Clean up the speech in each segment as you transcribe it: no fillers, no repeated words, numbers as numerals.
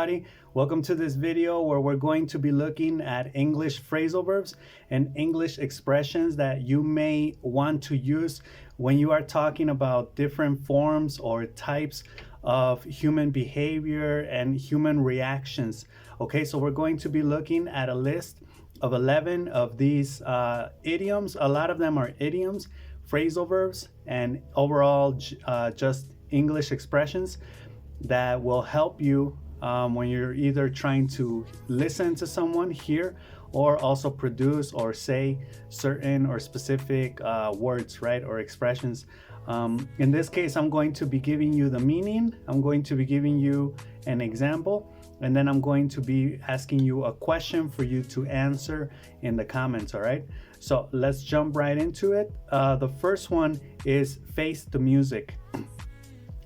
everybody. Welcome to this video where we're going to be looking at English phrasal verbs and English expressions that you may want to use when you are talking about different forms or types of human behavior and human reactions. Okay, so we're going to be looking at a list of 11 of these idioms. A lot of them are idioms, phrasal verbs, and overall just English expressions that will help you when you're either trying to listen to someone, hear, or also produce or say certain or specific words, right, or expressions. In this case, I'm going to be giving you the meaning, I'm going to be giving you an example, and then I'm going to be asking you a question for you to answer in the comments, all right? So let's jump right into it. The first one is face the music.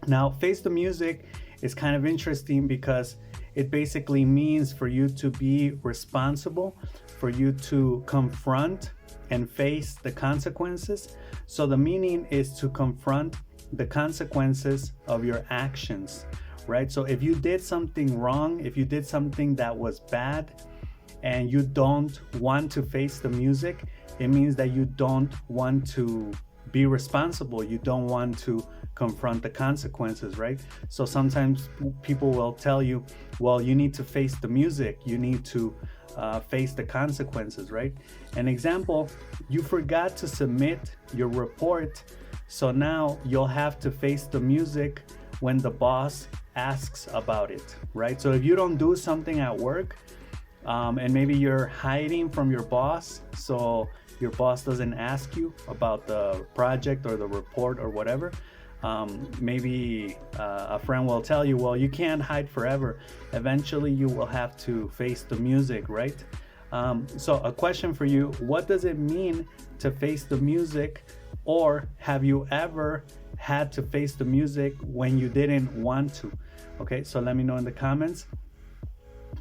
Now, face the music is kind of interesting because it basically means for you to be responsible, for you to confront and face the consequences. So the meaning is to confront the consequences of your actions, right? So if you did something wrong, if you did something that was bad and you don't want to face the music, it means that you don't want to be responsible. You don't want to confront the consequences, right? So sometimes people will tell you, well, you need to face the music. You need to face the consequences, right? An example, you forgot to submit your report. So now you'll have to face the music when the boss asks about it, right? So if you don't do something at work, and maybe you're hiding from your boss, so your boss doesn't ask you about the project or the report or whatever, maybe a friend will tell you, well, you can't hide forever. Eventually you will have to face the music, right? So a question for you, what does it mean to face the music? Or have you ever had to face the music when you didn't want to? Okay, so let me know in the comments.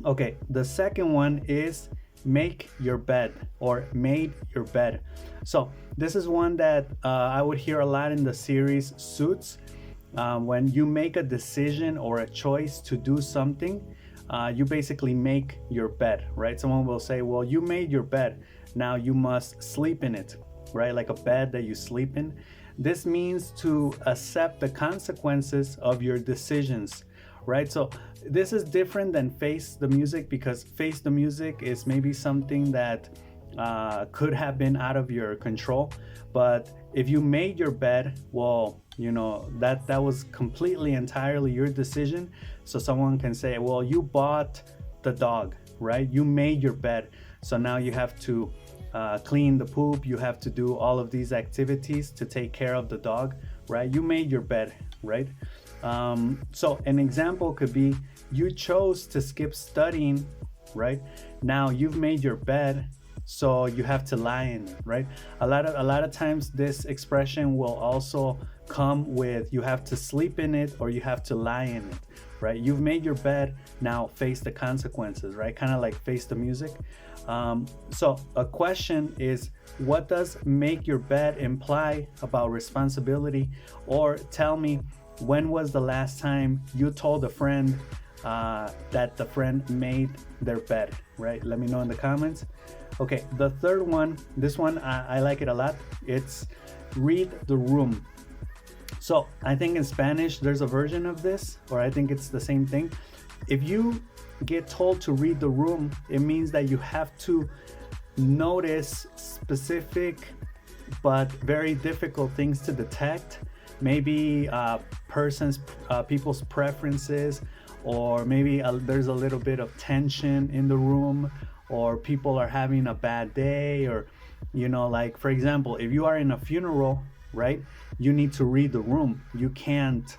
Okay, the second one is make your bed or made your bed. So this is one that I would hear a lot in the series Suits. When you make a decision or a choice to do something, you basically make your bed, right? Someone will say, well, you made your bed, now you must sleep in it, right? Like a bed that you sleep in. This means to accept the consequences of your decisions, right? So this is different than face the music, because face the music is maybe something that could have been out of your control. But if you made your bed, well, you know, that was completely entirely your decision. So someone can say, well, you bought the dog, right? You made your bed, so now you have to clean the poop, you have to do all of these activities to take care of the dog, right? You made your bed, right? So an example could be, you chose to skip studying, right? Now you've made your bed, so you have to lie in it, right? A lot of times this expression will also come with, you have to sleep in it or you have to lie in it, right? You've made your bed, now face the consequences, right? Kind of like face the music. So a question is, what does make your bed imply about responsibility? Or tell me, when was the last time you told a friend that the friend made their bed, right? Let me know in the comments. Okay, the third one, this one I like it a lot. It's read the room. So I think in Spanish there's a version of this, or I think it's the same thing. If you get told to read the room, it means that you have to notice specific but very difficult things to detect. Maybe people's preferences, or maybe there's a little bit of tension in the room, or people are having a bad day, or, you know, like for example, if you are in a funeral, right, you need to read the room. You can't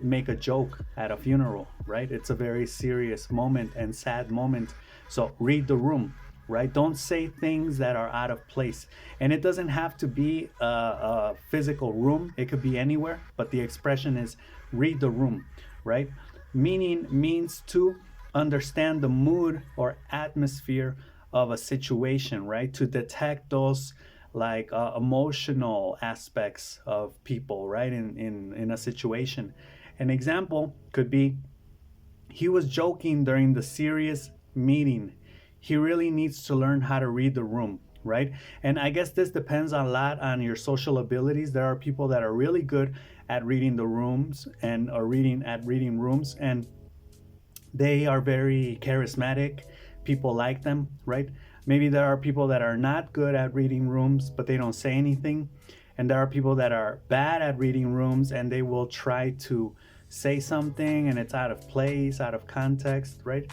make a joke at a funeral, right? It's a very serious moment and sad moment. So read the room, right? Don't say things that are out of place. And it doesn't have to be a physical room. It could be anywhere, but the expression is read the room, right? Meaning means to understand the mood or atmosphere of a situation, right? To detect those like emotional aspects of people, right? In a situation. An example could be, He was joking during the serious meeting. He really needs to learn how to read the room, right? And I guess this depends a lot on your social abilities. There are people that are really good at reading the rooms and are reading rooms, and they are very charismatic. People like them, right? Maybe there are people that are not good at reading rooms, but they don't say anything. And there are people that are bad at reading rooms and they will try to say something and it's out of place, out of context, right?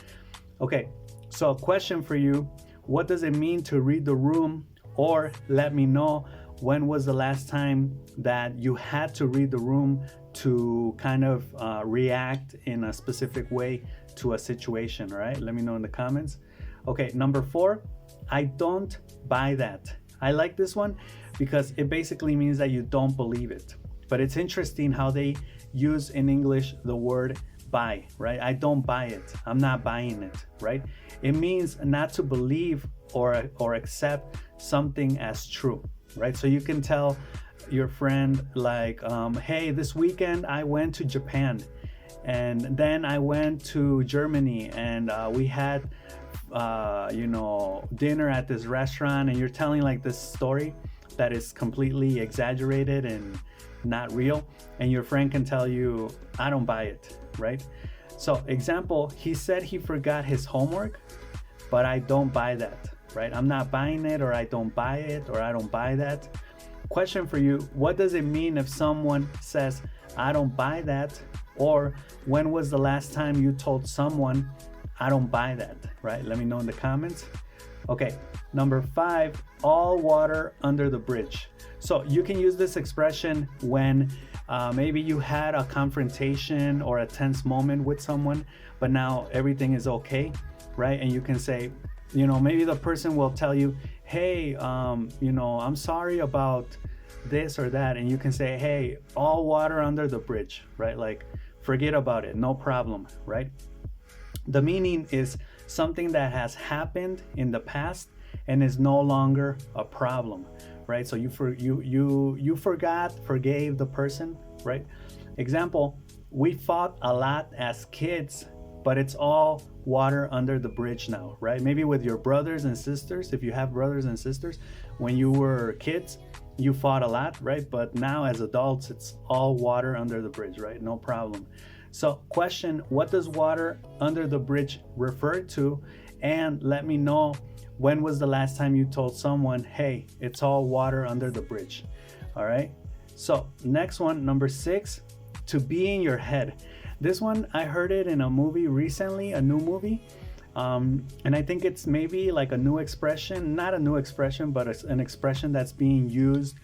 Okay, so a question for you. What does it mean to read the room? Or let me know, when was the last time that you had to read the room to kind of react in a specific way to a situation, all right? Let me know in the comments. Okay, number 4, I don't buy that. I like this one because it basically means that you don't believe it. But it's interesting how they use in English the word buy, right? I don't buy it. I'm not buying it, right? It means not to believe or accept something as true, right? So you can tell your friend like, hey, this weekend I went to Japan and then I went to Germany and we had dinner at this restaurant, and you're telling like this story that is completely exaggerated and not real, and your friend can tell you, I don't buy it, right? So example, he said he forgot his homework, but I don't buy that, right? I'm not buying it, or I don't buy it, or I don't buy that. Question for you, what does it mean if someone says, I don't buy that? Or when was the last time you told someone, I don't buy that, right? Let me know in the comments. Okay, number 5, all water under the bridge. So you can use this expression when maybe you had a confrontation or a tense moment with someone, but now everything is okay, right? And you can say, maybe the person will tell you, hey, I'm sorry about this or that. And you can say, hey, all water under the bridge, right? Like, forget about it, no problem, right? The meaning is something that has happened in the past and is no longer a problem, right? So you forgave the person, right? Example, we fought a lot as kids, but it's all water under the bridge now, right? Maybe with your brothers and sisters, if you have brothers and sisters, when you were kids, you fought a lot, right? But now as adults, it's all water under the bridge, right? No problem. So question, what does water under the bridge refer to? And let me know, when was the last time you told someone, hey, it's all water under the bridge? All right. So next one, number 6, to be in your head. This one, I heard it in a movie recently, a new movie. And I think it's maybe like a new expression, not a new expression, but it's an expression that's being used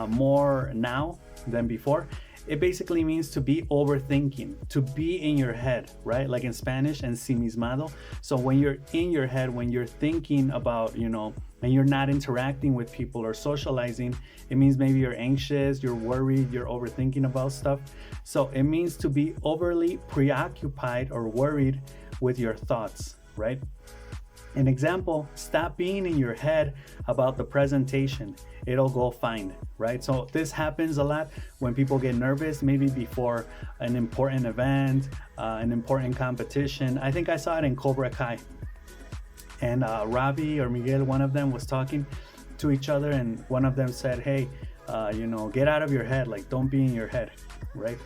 more now than before. It basically means to be overthinking, to be in your head, right? Like in Spanish, ensimismado. So when you're in your head, when you're thinking about, and you're not interacting with people or socializing, it means maybe you're anxious, you're worried, you're overthinking about stuff. So it means to be overly preoccupied or worried with your thoughts, right? An example, stop being in your head about the presentation. It'll go fine, right? So this happens a lot when people get nervous, maybe before an important event, an important competition. I think I saw it in Cobra Kai. And Robbie or Miguel, one of them was talking to each other, and one of them said, hey, get out of your head, like don't be in your head, right?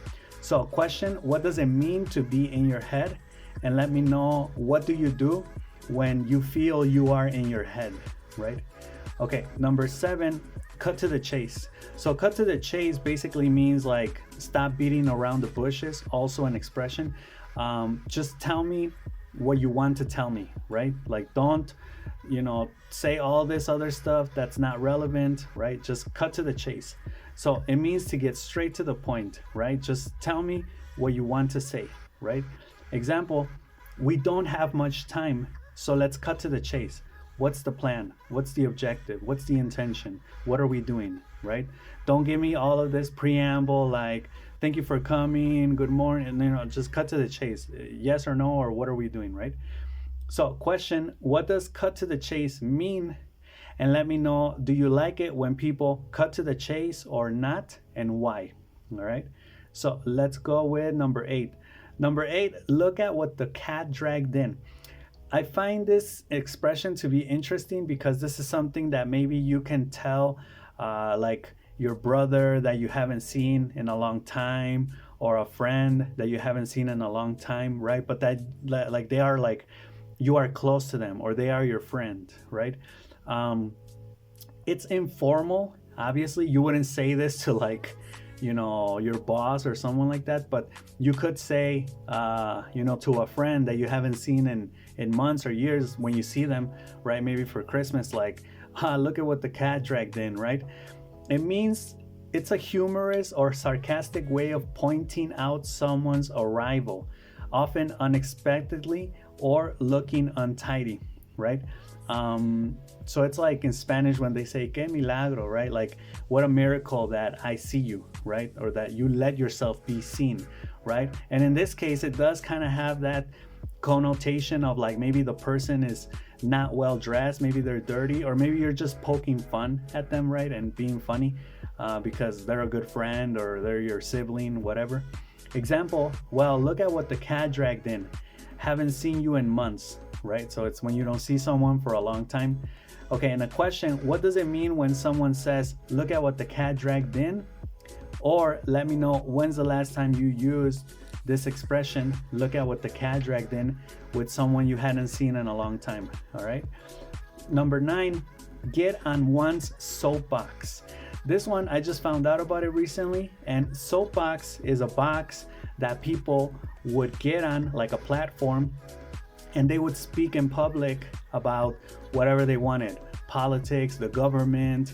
So question, what does it mean to be in your head? And let me know, what do you do when you feel you are in your head, right? Okay, number 7, cut to the chase. So cut to the chase basically means like stop beating around the bushes, also an expression. Just tell me what you want to tell me, right? Like don't, say all this other stuff that's not relevant, right? Just cut to the chase. So it means to get straight to the point, right? Just tell me what you want to say, right? Example, we don't have much time, so let's cut to the chase. What's the plan? What's the objective? What's the intention? What are we doing, right? Don't give me all of this preamble like, thank you for coming, good morning, and just cut to the chase. Yes or no, or what are we doing, right? So question, what does cut to the chase mean? And let me know, do you like it when people cut to the chase or not, and why? All right. So let's go with number 8. Number 8, look at what the cat dragged in. I find this expression to be interesting because this is something that maybe you can tell, like your brother that you haven't seen in a long time, or a friend that you haven't seen in a long time, right? But that, like, they are like, you are close to them, or they are your friend, right? Um, it's informal. Obviously, you wouldn't say this to, like, your boss or someone like that, but you could say, to a friend that you haven't seen in months or years, when you see them, right? Maybe for Christmas, like, look at what the cat dragged in, right? It means it's a humorous or sarcastic way of pointing out someone's arrival, often unexpectedly or looking untidy, right? So it's like in Spanish when they say "que milagro," right? Like, what a miracle that I see you, right? Or that you let yourself be seen, right? And in this case, it does kind of have that connotation of, like, maybe the person is not well dressed, maybe they're dirty, or maybe you're just poking fun at them, right? And being funny because they're a good friend or they're your sibling, whatever. Example, well, look at what the cat dragged in. Haven't seen you in months, right? So it's when you don't see someone for a long time. Okay, and a question, what does it mean when someone says, look at what the cat dragged in? Or let me know, when's the last time you used this expression, look at what the cat dragged in, with someone you hadn't seen in a long time, all right? Number 9, get on one's soapbox. This one, I just found out about it recently, and soapbox is a box that people would get on, like a platform, and they would speak in public about whatever they wanted: politics, the government,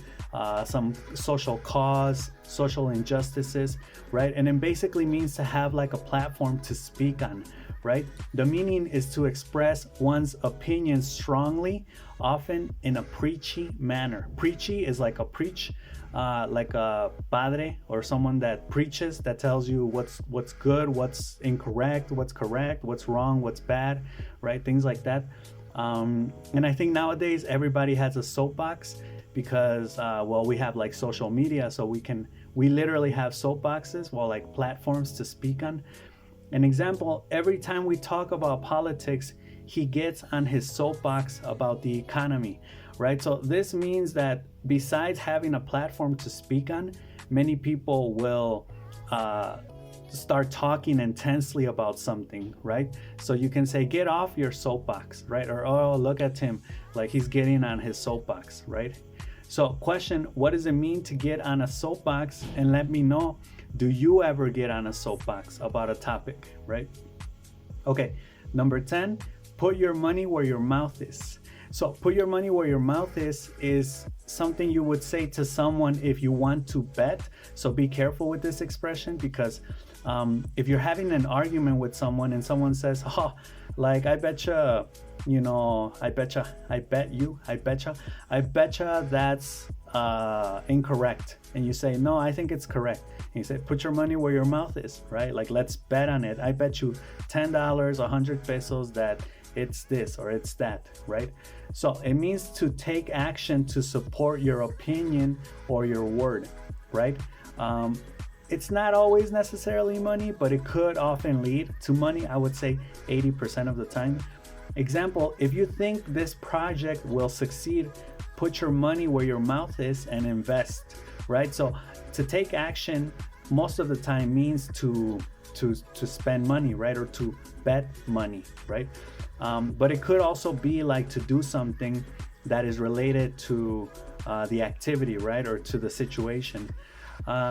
some social cause, social injustices, right? And it basically means to have like a platform to speak on, right? The meaning is to express one's opinion strongly, often in a preachy manner. Preachy is like a preach, like a padre or someone that preaches, that tells you what's good, what's incorrect, what's correct, what's wrong, what's bad, right? Things like that. And I think nowadays everybody has a soapbox because, well, we have like social media, so we literally have soapboxes, well, like platforms to speak on. An example, every time we talk about politics, he gets on his soapbox about the economy, right? So this means that besides having a platform to speak on, many people will start talking intensely about something, right? So you can say, get off your soapbox, right? Or, oh, look at him, like he's getting on his soapbox, right? So question, what does it mean to get on a soapbox? And let me know, do you ever get on a soapbox about a topic, right? Okay, number 10, put your money where your mouth is. So put your money where your mouth is something you would say to someone if you want to bet. So be careful with this expression, because if you're having an argument with someone and someone says, oh, like, I betcha, I betcha that's incorrect. And you say, no, I think it's correct. And you say, put your money where your mouth is, right? Like, let's bet on it. I bet you $10, 100 pesos that it's this or it's that, right? So it means to take action to support your opinion or your word, right? It's not always necessarily money, but it could often lead to money. I would say 80% of the time. Example, if you think this project will succeed, put your money where your mouth is and invest, right? So to take action most of the time means to spend money, right? Or to bet money, right? But it could also be like to do something that is related to the activity, right? Or to the situation.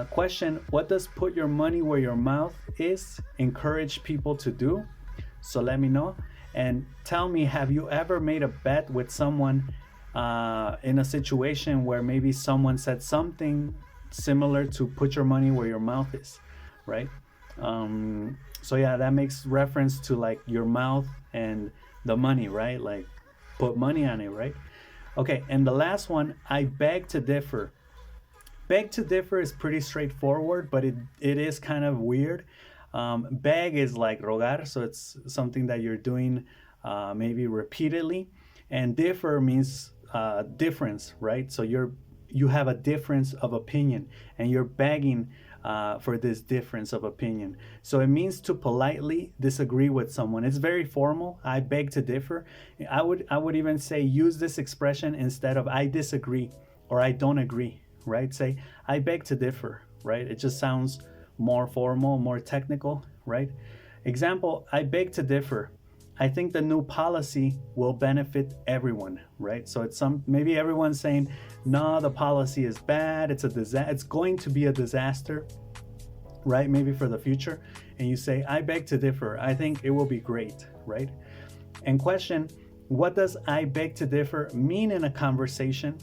Question, what does put your money where your mouth is encourage people to do? So let me know. And tell me, have you ever made a bet with someone in a situation where maybe someone said something similar to put your money where your mouth is, right? So yeah, that makes reference to like your mouth and the money, right? Like, put money on it, right? Okay, and the last one, I beg to differ. Beg to differ is pretty straightforward, but it is kind of weird. Beg is like rogar, so it's something that you're doing maybe repeatedly, and differ means difference, right? So you have a difference of opinion, and you're begging for this difference of opinion. So it means to politely disagree with someone. It's very formal. I beg to differ. I would even say use this expression instead of I disagree or I don't agree, right? Say I beg to differ, right? It just sounds more formal, more technical, right? Example, I beg to differ. I think the new policy will benefit everyone, right? So it's maybe everyone's saying, no, the policy is bad. It's a disaster. It's going to be a disaster, right? Maybe for the future. And you say, I beg to differ. I think it will be great, right? And question, what does I beg to differ mean in a conversation?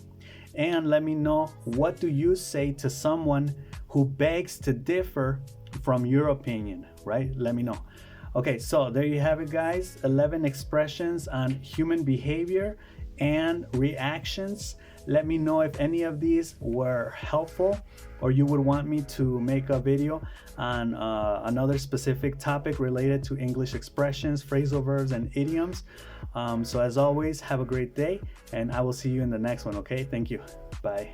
And let me know, what do you say to someone who begs to differ from your opinion, right? Let me know. Okay, so there you have it, guys. 11 expressions on human behavior and reactions. Let me know if any of these were helpful or you would want me to make a video on another specific topic related to English expressions, phrasal verbs, and idioms. So as always, have a great day, and I will see you in the next one, okay? Thank you. Bye.